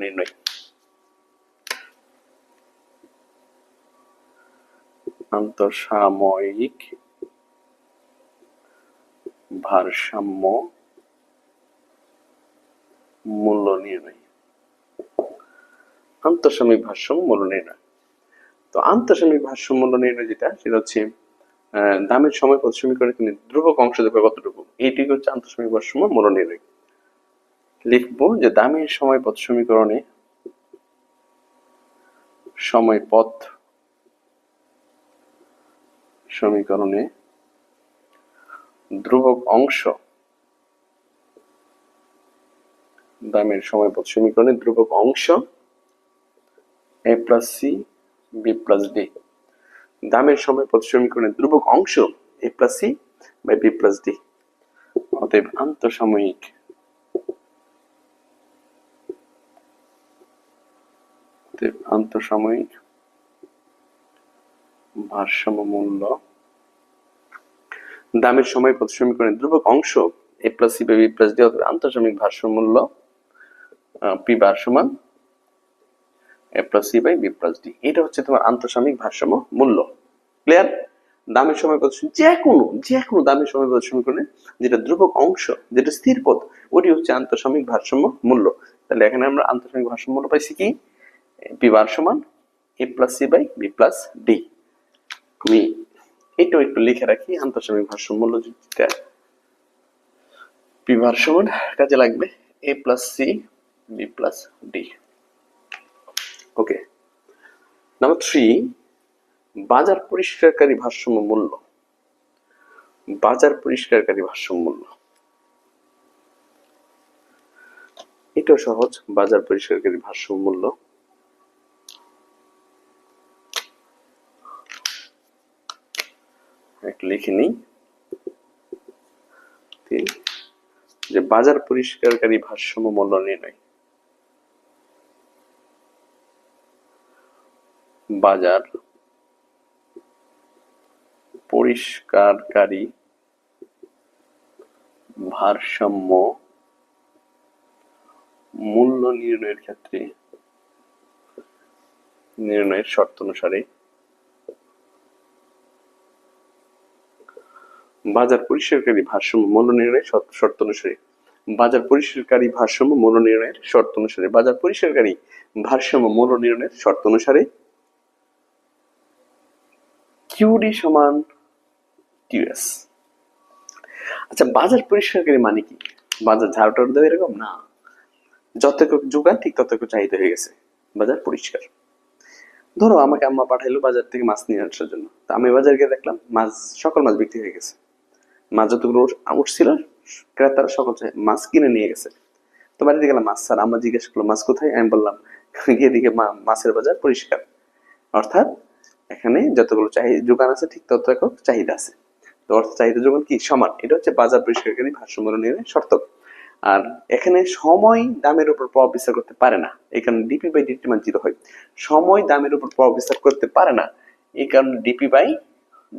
নির্ণয়। আন্তঃসাময়িক ভারসাম্য মূল্য নির্ণয়। আন্তঃসাময়িক ভারসাম্য মূল্য নির্ণয়। তো আন্তঃসাময়িক ভারসাম্য মূল্য নির্ণয় যেটা, সেটা হচ্ছে দামের সময় পথ সমীকরণে ধ্রুবক অংশ দেবে কতটুকু, এইটি হচ্ছে আন্তঃসাময়িক ভারসাম্য মূল্য নির্ণয়। লিখবো যে দামের সময় পথ সমীকরণে সময় পথ সমীকরণে ধ্রুবক অংশ, দামের সময় পথ সমীকরণে ধ্রুবক অংশ a plus C B plus D. দামের সময় পথ সমীকরণের ধ্রুবক অংশ a plus C by B plus D. অতএব আন্তঃসাময়িক ভারসাম্য মূল্য দামের সময় পথ সমীকরণের ধ্রুবক অংশ a plus C by B plus D. অতএব আন্তঃসাময়িক ভারসাম্য মূল্য পি বার সমান a plus C by B plus D. এটা হচ্ছে তোমার আন্তঃসাময়িক ভারসাম্য মূল্য। ক্লিয়ার? দামের সময় পথ যে কোনো দামের সময় পথ সমীকরণে যেটা ধ্রুবক অংশ, যেটা স্থির পথ, ওটি হচ্ছে আন্তঃসাময়িক ভারসাম্য মূল্য। তাহলে এখানে আমরা আন্তঃসাময়িক ভারসাম্য মূল্য পাইছি কি, পি বার সমান a plus C by B plus D. আমি এটাও একটু লিখে রাখি, আন্তঃসাময়িক ভারসাম্য মূল্য যেটা পি বার সমান কাজে লাগবে a plus C B plus D. Okay, number 3, বাজার পরিষ্কারকারী ভারসাম্য মূল্য। বাজার পরিষ্কারকারী ভারসাম্য মূল্য এটাও সহজ। বাজার পরিষ্কারকারী ভারসাম্য মূল্য একটু লিখে নিই যে বাজার পরিষ্কারকারী ভারসাম্য মূল্য নির্ণয়। বাজার পরিষ্কারকারী ভারসাম্য মূল্য নির্ণয়ের ক্ষেত্রে নির্ণয়ের শর্ত অনুসারে বাজার পরিষ্কারকারী ভারসাম্য মূল্য নির্ণয়ের শর্ত অনুসারে বাজার পরিষ্কারকারী ভারসাম্য মূল্য নির্ণয়ের শর্ত অনুসারে বাজার পরিষ্কারকারী ভারসাম্য মূল্য নির্ণয়ের শর্ত অনুসারে কিউডি সমান কিউএস। আচ্ছা, বাজার পরিষ্কারকারী মানে কি? বাজার ঝাড়ুটার দেবে এরকম না, যতটুকু যোগান ঠিক ততটুকু চাহিদা হয়ে গেছে, বাজার পরিষ্কার। ধরো আমাকে আম্মা পাঠাইলো বাজার থেকে মাছ নিয়ে আসার জন্য, তা আমি বাজারে গিয়ে দেখলাম মাছ, সকল মাছ বিক্রি হয়ে গেছে। মাছ যতগুলো উঠছিল ক্রেতারা সকল মাছ কিনে নিয়ে গেছে। তো বাড়িতে গেলাম মাছ, স্যার আম্মা জিজ্ঞেস করলো মাছ কোথায়, আমি বললাম গিয়ে দিকে মাছের বাজার পরিষ্কার। অর্থাৎ এখানে যতগুলো যোগান আছে ঠিক তত একক চাহিদা আছে। তো অর্থ চাহিদা যোগান কি সমান, এটা হচ্ছে বাজার পরিষ্কারকারী ভারসাম্য নির্ণয়ের শর্ত। আর এখানে সময় দামের উপর প্রভাব বিস্তার করতে পারে না, এই কারণে ডিপি বাই ডিটি মান 0 হয়। সময় দামের উপর প্রভাব বিস্তার করতে পারে না, এই কারণে ডিপি বাই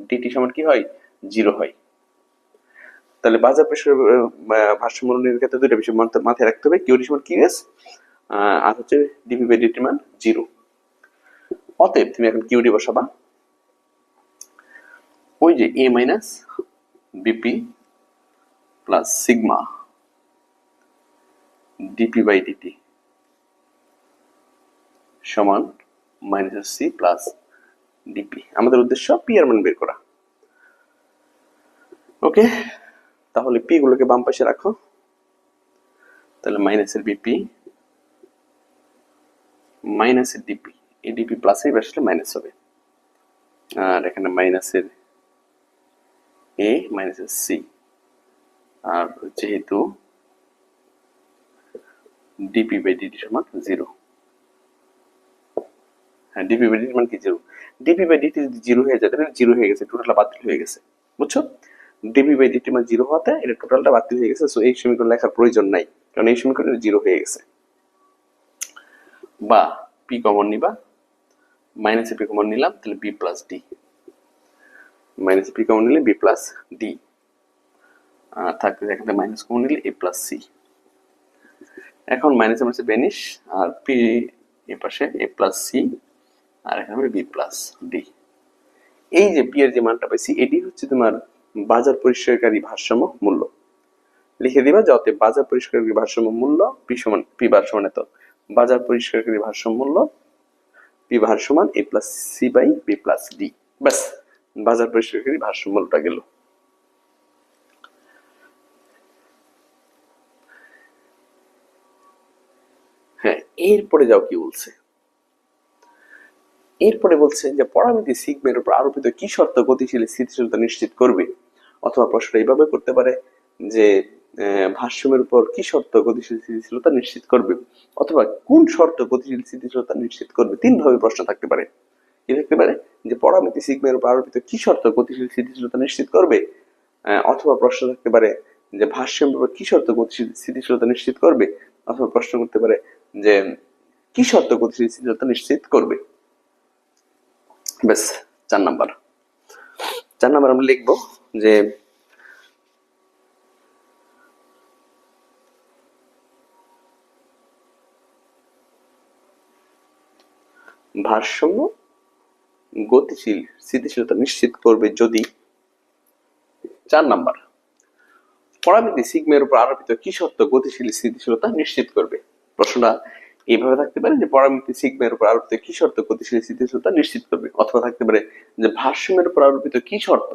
ডিটি সমান কি হয়, 0 হয়। তাহলে বাজার ভারসাম্য নির্ণয়ের ক্ষেত্রে দুইটা বিষয় মাথায় রাখতে হবে, কিউডি সমান কিউএস আর হচ্ছে ডিপি বাই ডিটি মান 0। অতএব তুমি এখন কিউডি বসাবা, ওই যে A minus BP plus sigma DP by DT সমান মাইনাস সি প্লাস ডিপি। আমাদের উদ্দেশ্য পি এর মান বের করা। ওকে, তাহলে পি গুলোকে বাম পাশে রাখো, তাহলে মাইনাসের বিপি মাইনাসের ডিপি, এই ডিপি প্লাস এই পাশে মাইনাস হবে, আর এখানে মাইনাসের এ মাইনাসের সি, আর যেহেতু ডিপি বাই ডিটি সমান 0, হ্যাঁ ডিপি বাই ডিটি মান কি 0, ডিপি বাই ডিটি যদি 0 হয়ে যায় তাহলে 0 হয়ে গেছে, টোটালটা বাতিল হয়ে গেছে, বুঝছো? ডিপি বাই ডিটি মান 0 হওয়াতে এটা টোটালটা বাতিল হয়ে গেছে, সো এই সমীকরণ লেখার প্রয়োজন নাই, কারণ এই সমীকরণে 0 হয়ে গেছে। বা পি কমন নিবা, মাইনাসে পি কমন নিলাম, তাহলে বি প্লাস ডি, মাইনাসে পি কমন নিলে বি প্লাস ডি, আর থাকতে এখানে মাইনাস কমন নিলে এ প্লাস সি। এখন মাইনাস হচ্ছে বেনিশ, আর পি এ পাশে এ প্লাস সি, আর এখানে হবে বি প্লাস ডি। এই যে পি এর যে মানটা পাইছি, এটি হচ্ছে তোমার বাজার পরিষ্কারকারী ভারসাম্য মূল্য। লিখে দিবা যে অতএব বাজার পরিষ্কারকারী ভারসাম্য মূল্য পি সমান পি বার সমান এত। বাজার পরিষ্কারকারী ভারসাম্য মূল্য পি বার সমান A plus C by B plus D. ব্যাস, বাজার পরিষ্কারকারী ভারসাম্য মূল্যটা গেল। হ্যাঁ, এরপরে যাও কি বলছে। এরপরে বলছে যে পরামিতি সিগমের উপর আরোপিত কি শর্ত গতিশীল স্থিতিশীলতা নিশ্চিত করবে। অথবা প্রশ্নটা এইভাবে করতে পারে যে ভারসাম্যের উপর কি শর্ত গতিশীল স্থিতিশীলতা নিশ্চিত করবে, অথবা কোন শর্ত গতিশীল স্থিতিশীলতা নিশ্চিত করবে। তিন ভাবে প্রশ্ন থাকতে পারে। কি থাকতে পারে যে পরামিতি সিগমের উপর আরোপিত কি শর্ত গতিশীল স্থিতিশীলতা নিশ্চিত করবে, অথবা প্রশ্ন থাকতে পারে যে ভারসাম্যের উপর কি শর্ত গতিশীল স্থিতিশীলতা নিশ্চিত করবে, অথবা প্রশ্ন করতে পারে যে কি শর্ত গতিশীল স্থিতিশীলতা নিশ্চিত করবে। বেশ, 4 নাম্বার আমরা লিখবো যে ভারসাম্য গতিশীল স্থিতিশীলতা নিশ্চিত করবে যদি 4 নাম্বার পরামিতি সিগমের উপর আরোপিত কি শর্ত গতিশীল স্থিতিশীলতা নিশ্চিত করবে। প্রশ্নটা এইভাবে থাকতে পারে যে পরামিতি সিগমের উপর আরোপিত কি শর্ত গতিশীল স্থিতিশীলতা নিশ্চিত করবে, অথবা থাকতে পারে যে ভারসাম্যের উপর আরোপিত কি শর্ত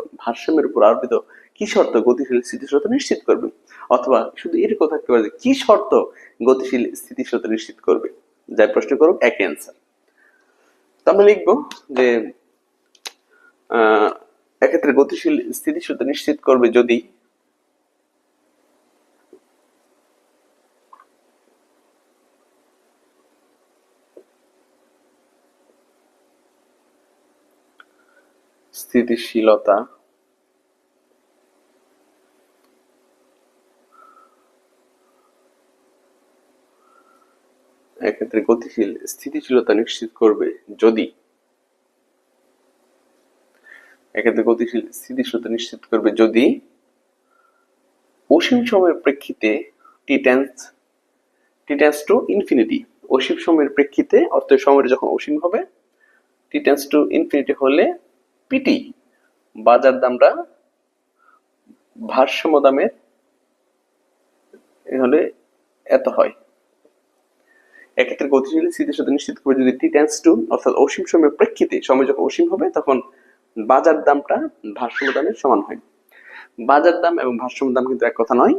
গতিশীল স্থিতিশীলতা নিশ্চিত করবে, অথবা শুধু এরকম থাকতে পারে যে কি শর্ত গতিশীল স্থিতিশীলতা নিশ্চিত করবে। যাই প্রশ্ন করুক একই অ্যান্সার। তো আমরা লিখবো যে এক্ষেত্রে গতিশীল স্থিতিশীলতা নিশ্চিত করবে যদি স্থিতিশীলতা এক্ষেত্রে গতিশীল স্থিতিশীলতা নিশ্চিত করবে যদি অসীম সময়ের প্রেক্ষিতে টি টেন্স টু ইনফিনিটি, অসীম সময়ের প্রেক্ষিতে অর্থাৎ সময় যখন অসীম হবে, টি টেন্স টু ইনফিনিটি হলে পিটি বাজার দামটা ভারসাম্য দামের হলে এত হয়। এক্ষেত্রে গতিশীল স্থিতিশীলতা নিশ্চিত করবে যদি টি টেন্স টু অর্থাৎ অসীম সময়ের প্রেক্ষিতে সময় যখন অসীম হবে তখন বাজার দামটা ভারসাম্য দামের সমান হয়। বাজার দাম এবং ভারসাম্য দাম কিন্তু এক কথা নয়।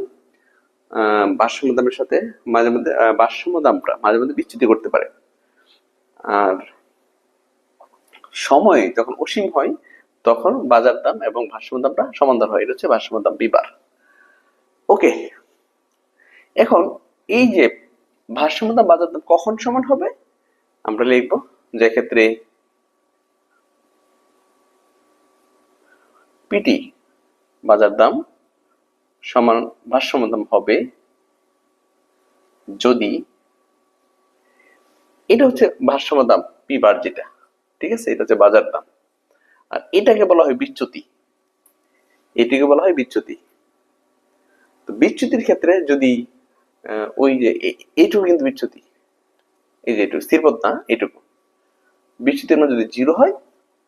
ভারসাম্য দামের সাথে মাঝে মধ্যে ভারসাম্য দামটা মাঝে মধ্যে বিচ্যুতি করতে পারে। আর সময় যখন অসীম হয় তখন বাজার দাম এবং ভারসাম্য দামটা সমান্তরাল হয়। এটা হচ্ছে ভারসাম্য দাম বিবার। ওকে, এখন এই যে ভারসাম্য দাম বাজার দাম কখন সমান হবে আমরা লিখব যে ক্ষেত্রে পিটি বাজার দাম সমান ভারসাম্য দাম হবে যদি, এটা হচ্ছে ভারসাম্য দাম পি বার যেটা, ঠিক আছে, এটা হচ্ছে বাজার দাম, আর এটাকে বলা হয় বিচ্যুতি, এটিকে বলা হয় বিচ্যুতি। তো বিচ্যুতির ক্ষেত্রে যদি ওই যে এইটুকু কিন্তু বিচ্যুতি, এই যে এটুকু স্থির পদ না, এটুকু বিচ্যুতির মান যদি 0 হয়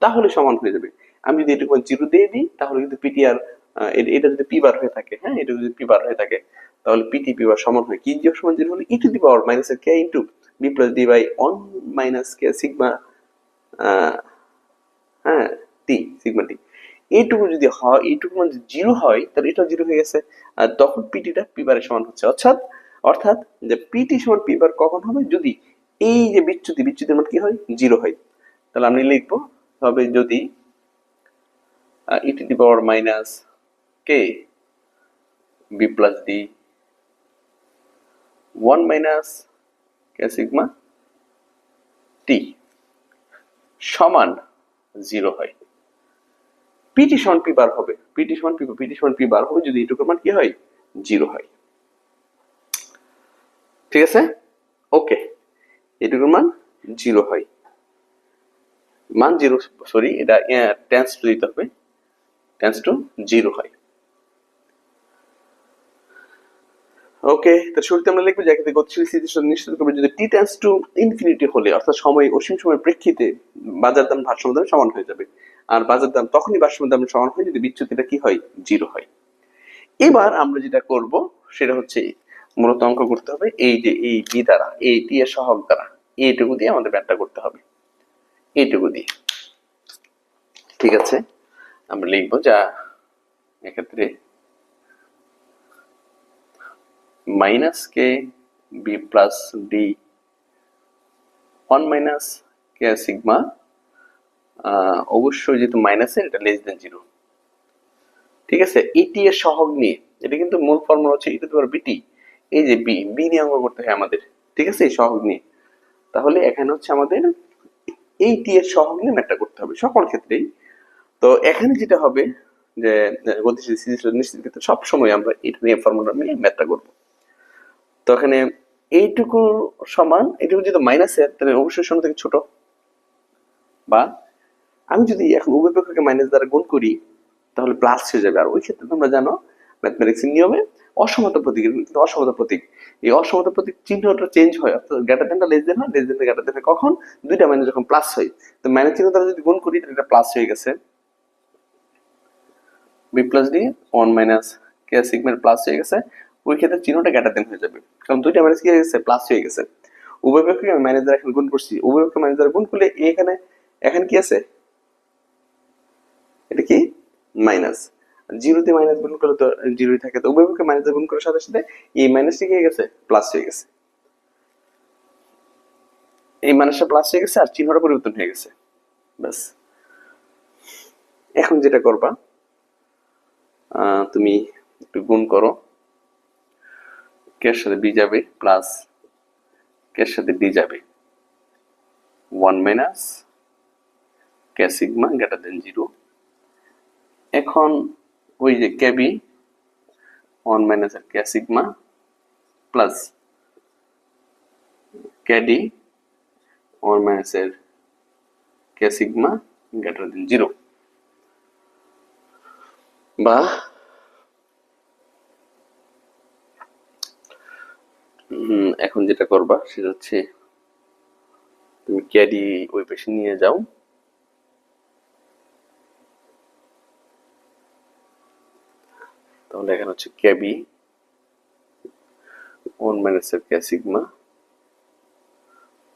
তাহলে সমান হয়ে যাবে। আমি যদি এটুকু 0 দিয়ে দিই তাহলে কিন্তু পিটি আর এটা যদি পি বার হয়ে থাকে, হ্যাঁ, এটা যদি পি বার হয়ে থাকে তাহলে পিটি পি বার সমান হয় কি, 0 সমান 0 হলে e to the power minus K into B plus D by 1 minus K sigma হ্যাঁ টি সিগমা টি। এইটুকু যদি হয়, এইটুকু মানে 0 হয় তাহলে এটা 0 হয়ে গেছে, আর তখন পিটিটা পি বারের সমান হচ্ছে। অর্থাৎ যে পিটি সমান পি বার কখন হবে যদি এই যে বিচ্যুতির মান কি হয় 0 হয়। তাহলে আমি লিখবো হবে যদি e to the power minus K B plus D 1 minus K sigma T সমান 0 হয়। পিটি সমান পি বার হবে, পিটি সমান পি বার হবে যদি এটুকুর মান কি হয় 0 হয়। ঠিক আছে, ওকে, এটুকুর মান 0 হয়, মান 0, সরি এটা টেন্স টু দিতে হবে, টেন্স টু 0 হয়। ওকে, তো শুরুতে আমরা লিখবো যে এক্ষেত্রে গতিশীল স্থিতিশীল নিশ্চিত করবে যদি টি টেন্ডস টু ইনফিনিটি হলে, অর্থাৎ সময় অসীম সময়ের প্রেক্ষিতে বাজার দাম ভারসাম্য দামের সমান হয়ে যাবে। আর বাজার দাম তখনই ভারসাম্য দামের সমান হয় যদি বিচ্যুতিটা কি হয়, জিরো হয়। এবার আমরা যেটা করব সেটা হচ্ছে মূলত অঙ্ক করতে হবে এই যে এই বি দ্বারা, এই টি এর সহগ দ্বারা এইটুকু দিয়ে আমাদের ব্যাটটা করতে হবে, এইটুকু দিয়ে। ঠিক আছে, আমরা লিখবো যা এক্ষেত্রে minus K B plus D 1 minus K sigma, অবশ্যই যেহেতু মাইনাসের এটা লেস দেন জিরো। ঠিক আছে, ইটি এর সহগ নিয়ে, এটা কিন্তু মূল ফর্মুলা হচ্ছে ই টু দি পাওয়ার বিটি, এই যে বি বি নিয়ে অঙ্ক করতে হয় আমাদের। ঠিক আছে, এই সহগ নিয়ে, তাহলে এখানে হচ্ছে আমাদের এই টি এর সহগ নিয়ে ম্যাথটা করতে হবে সকল ক্ষেত্রেই। তো এখানে যেটা হবে যে গতিশীল স্থিতিশীল নিশ্চিত ক্ষেত্রে সবসময় আমরা এটা নিয়ে ফর্মুলা নিয়ে ম্যাথটা করবো। তো এখানে এইটুকু সমান, এইটুকু যদি মাইনাসের তাহলে অবশ্যই শূন্য থেকে ছোট, বা আমি যদি এখন উভয় পক্ষকে মাইনাস দ্বারা গুণ করি তাহলে প্লাস হয়ে যাবে। আর ওই ক্ষেত্রে তোমরা জানো ম্যাথমেটিক্স এর নিয়মে অসমতা প্রতীক, কিন্তু অসমতা প্রতীক, এই অসমতা প্রতীক চিহ্নটা চেঞ্জ হয়, অর্থাৎ গ্রেটার দেনটা লেস দেন হয়, লেস দেনটা গ্রেটার দেন হয় কখন, দুইটা মাইনাস যখন প্লাস হয়। তো মাইনাস চিহ্ন দ্বারা যদি গুণ করি তাহলে এটা প্লাস হয়ে গেছে, বি প্লাস ডি 1 মাইনাস কে সিগমার প্লাস হয়ে গেছে। ওই ক্ষেত্রে চিহ্নটা গ্রেটার দেন হয়ে যাবে, কারণ দুইটা মাইনাস কি হয়ে গেছে, প্লাস হয়ে গেছে। উভয় পক্ষকে আমি মাইনাস দ্বারা এখন গুণ করছি, উভয় পক্ষকে মাইনাস দ্বারা গুণ করলে এখানে এখন কি আছে, এটা কি মাইনাস, জিরোতে মাইনাস গুণ করলে তো জিরোই থাকে, তো উভয় পক্ষে মাইনাস গুণ করার সাথে সাথে এই মাইনাসটি কি হয়ে গেছে, প্লাস হয়ে গেছে, এই মাইনাসটা প্লাস হয়ে গেছে আর চিহ্নটা পরিবর্তন হয়ে গেছে, ব্যাস। এখন যেটা করবা তুমি একটু গুণ করো, কে সাথে বি যাবে প্লাস কে সাথে ডি যাবে, 1 minus K sigma greater than zero. এখন ওই যে K B 1 minus K sigma plus K D 1 minus এর K sigma greater than zero, বা এখন যেটা করবা সেটা হচ্ছে তুমি কে ডি ওই পাশে নিয়ে যাও, তাহলে এখানে হচ্ছে কে বি 1 মাইনাস এর K sigma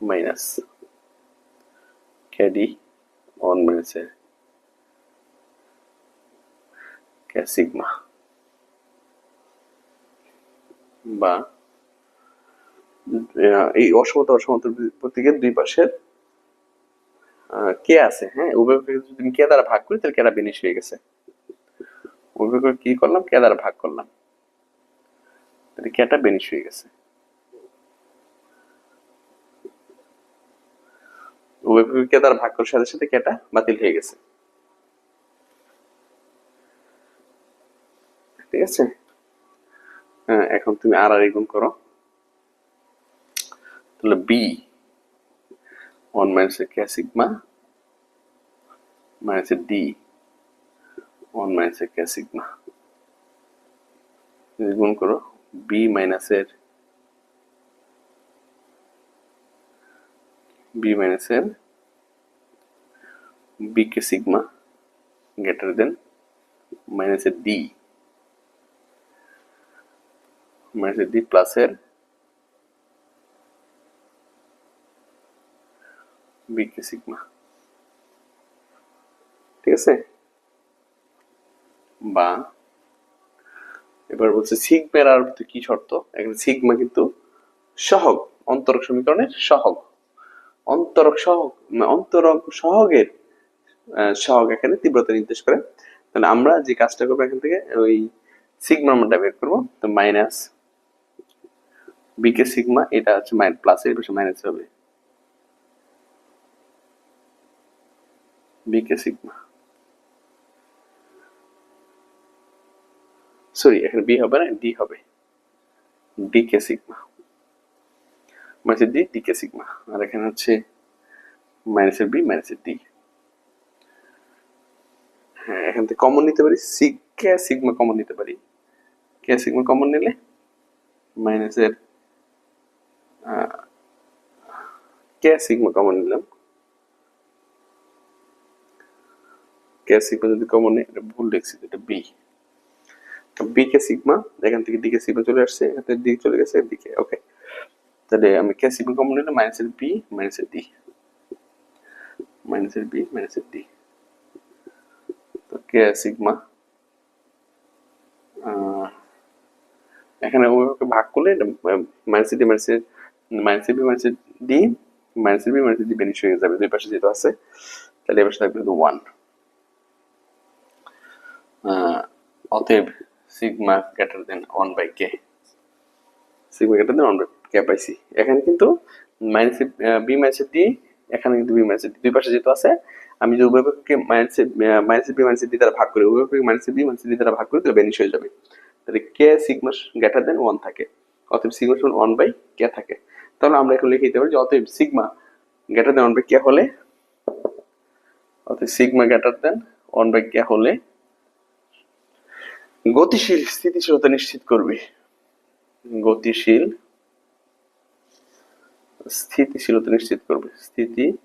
minus K D 1 minus এর কে সিগমা, বা এই অসমতা অসমতার প্রতীকের দুই পাশের কে আছে, হ্যাঁ উভয় যদি আমি কে দ্বারা ভাগ করি তাহলে কেটা বেনিশ হয়ে গেছে, উভয় কি করলাম, কে দ্বারা ভাগ করলাম, তাহলে কেটা বেনিশ হয়ে গেছে, উভয় কে দ্বারা ভাগ করার সাথে সাথে কেটা বাতিল হয়ে গেছে। ঠিক আছে, এখন তুমি আর গুণ করো, তাহলে B 1 minus K sigma minus D 1 minus K sigma, গুণ করো বি মাইনাসের বি কে সিগমা গ্রেটার দেন মাইনাসের ডি প্লাসের বি কে সিগমা। ঠিক আছে, বা এবার বলছে সিগমার আর কি শর্ত, এখানে সিগমা কিন্তু সহগ, অন্তরক সমীকরণের সহগ, অন্তরক সহগের সহগ এখানে তীব্রতা নির্দেশ করে। তাহলে আমরা যে কাজটা করবো এখান থেকে ওই সিগমা আমরা বের করবো, তো মাইনাস বিকে সিগমা, এটা হচ্ছে প্লাস এর পাশে মাইনাস হবে বিকে সিগমা, সরি এখানে বি হবে না, ডি হবে, ডি কে সিগমা মাইনাস ডি, ডি কে সিগমা, আর এখানে হচ্ছে মাইনাসের বি মাইনাসের ডি। হ্যাঁ, এখান থেকে কমন নিতে পারি, কে সিগমা কমন নিতে পারি, কে সিগমা কমন নিলে মাইনাসের কে সিগমা কমন নিলাম, কে সিগমা যদি কমন নেই, এটা ভুল লিখছি, এটা বি, বি কে সিগমা, এখান থেকে ডি কে সিগমা চলে আসছে, এখান থেকে ডি চলে গেছে দিকে। ওকে, তাহলে আমি কে সিগমা কমন নিলাম, মাইনাসের বি মাইনাসের ডি, মাইনাসের বি মাইনাসের ডি, তো কে সিগমা এখানে ওকে ভাগ করলে মাইনাসের ডি মাইনাসের মাইনাসের বি মাইনাসের ডি, মাইনাসের বি মাইনাসের ডি বেনিশ হয়ে যাবে, দুই পাশে যেহেতু আছে, তাহলে এবার থাকবে 1। অতএব সিগমা গ্রেটার দেন 1/k, সিগমা গ্রেটার দেন 1/k পাইছি। এখানে কিন্তু মাইনাসের বি মাইনাসের ডি, এখানে কিন্তু বি মাইনাসের ডি দুই পাশে যেহেতু আছে, আমি যে উভয়পক্ষকে মাইনাসের বি মাইনাসের ডি দ্বারা ভাগ করি, উভয়পক্ষকে মাইনাসের বি মাইনাসের ডি দ্বারা ভাগ করি, তাহলে বেনিশ হয়ে যাবে, তাহলে কে সিগমা গ্রেটার দেন 1 থাকে, অতএব সিগমা সমান 1/k থাকে। তাহলে আমরা এখন লিখে দিতে পারি যে অতএব সিগমা গ্রেটার দেন 1/k হলে, অতএব সিগমা গ্রেটার দেন 1/k হলে গতিশীল স্থিতিশীলতা নিশ্চিত করবে, গতিশীল স্থিতিশীলতা নিশ্চিত করবে, স্থিতিশীলতা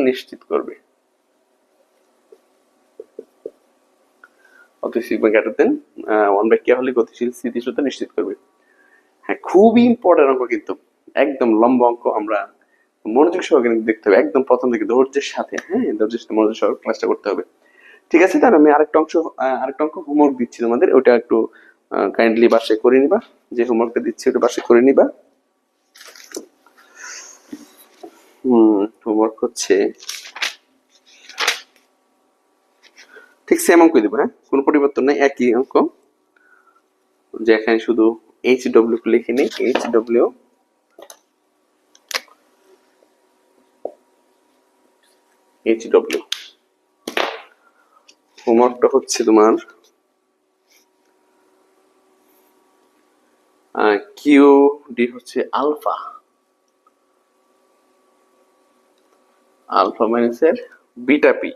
নিশ্চিত করবে, অতএব সিগমা গ্রেটার দেন 1/k হলে গতিশীল স্থিতিশীলতা নিশ্চিত করবে। হ্যাঁ, খুবই ইম্পর্টেন্ট অঙ্ক কিন্তু, একদম লম্বা অঙ্ক, আমরা মনোযোগ সহকারে দেখতে হবে, একদম প্রথম থেকে ধৈর্যের সাথে, হ্যাঁ ধৈর্যের সাথে মনোযোগ সহকারে ক্লাসটা করতে হবে। ঠিক আছে, তাহলে আমি আরেকটা অঙ্ক হোমওয়ার্ক দিচ্ছি তোমাদের, ওটা একটু কাইন্ডলি বাসায় করে নিবা, যে হোমওয়ার্কটা দিচ্ছি ওটা বাসায় করে নিবা। হোমওয়ার্ক হচ্ছে ঠিক সেম অঙ্ক দিব, হ্যাঁ কোনো পরিবর্তন নেই, একই অঙ্ক, যে এখানে শুধু HW লিখে নেই, HW হোমওয়ার্কটা হচ্ছে তোমার QD হচ্ছে আলফা, আলফা মাইনাসের বিটা পি,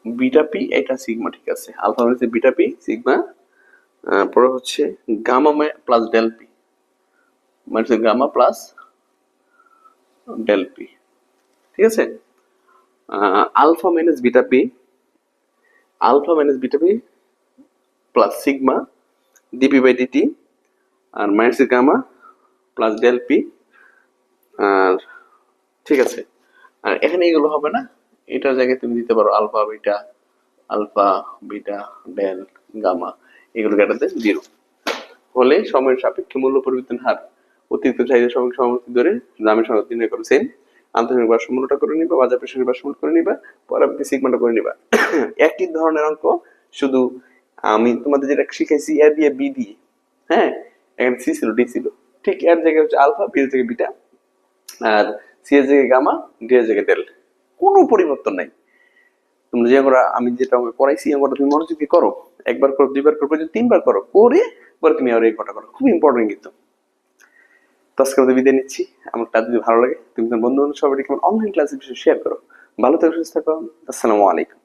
বিটা পি এটা সিগমা, ঠিক আছে, আলফা মাইনাসের বিটা পি সিগমা, পরে হচ্ছে গামা প্লাস ডেল পি মাইনাসের গামা প্লাস ডেল পি, ঠিক আছে, alpha minus beta P, alpha minus beta P plus sigma DP by DT, আর মাইনাসের গামা প্লাস ডেল পি, আর ঠিক আছে, আর এখানে এগুলো হবে না, এটার জায়গায় তুমি দিতে পারো আলফা বিটা ডেল গামা, এগুলো কাটাতে 0 হলে সময়ের সাপেক্ষে মূল্য পরিবর্তন হার অতিরিক্ত চাহিদা সামগ্রিক সমাপ্তি ধরে দামের সঙ্গে নির্ণয় করো, সেম আন্তরিক ভারসাম্যটা করে নিবা, বাজার প্রেসারের ভারসাম্য করে নিবা, পরবর্তী সিগমাটা করে নিবা। একই ধরনের অঙ্ক, শুধু আমি তোমাদের যেটা শিখাইছি এ দিয়ে বি দিয়ে, হ্যাঁ এখানে সি ছিল ডি ছিল, ঠিক এর জায়গায় হচ্ছে আলফা, বি এর জায়গায় বিটা, আর সি এর জায়গায় গামা, ডি এর জায়গায় ডেল, কোনো পরিবর্তন নাই। তোমরা যে আমি যেটা করাইছি অঙ্কটা তুমি মনোযোগ দিয়ে করো, একবার করো, দুইবার করো, তিনবার করো, করে পরে তুমি আর এই কটা করো, খুব ইম্পর্টেন্ট কিন্তু। তো আজকে আমাদের বিদায় নিচ্ছি, আমার ক্লাস যদি ভালো লাগে তুমি তোমার বন্ধু বান্ধব সবাই অনলাইন ক্লাসের বিষয়ে শেয়ার করো। ভালো থাকো, সুস্থ থাকো, আসসালামু আলাইকুম।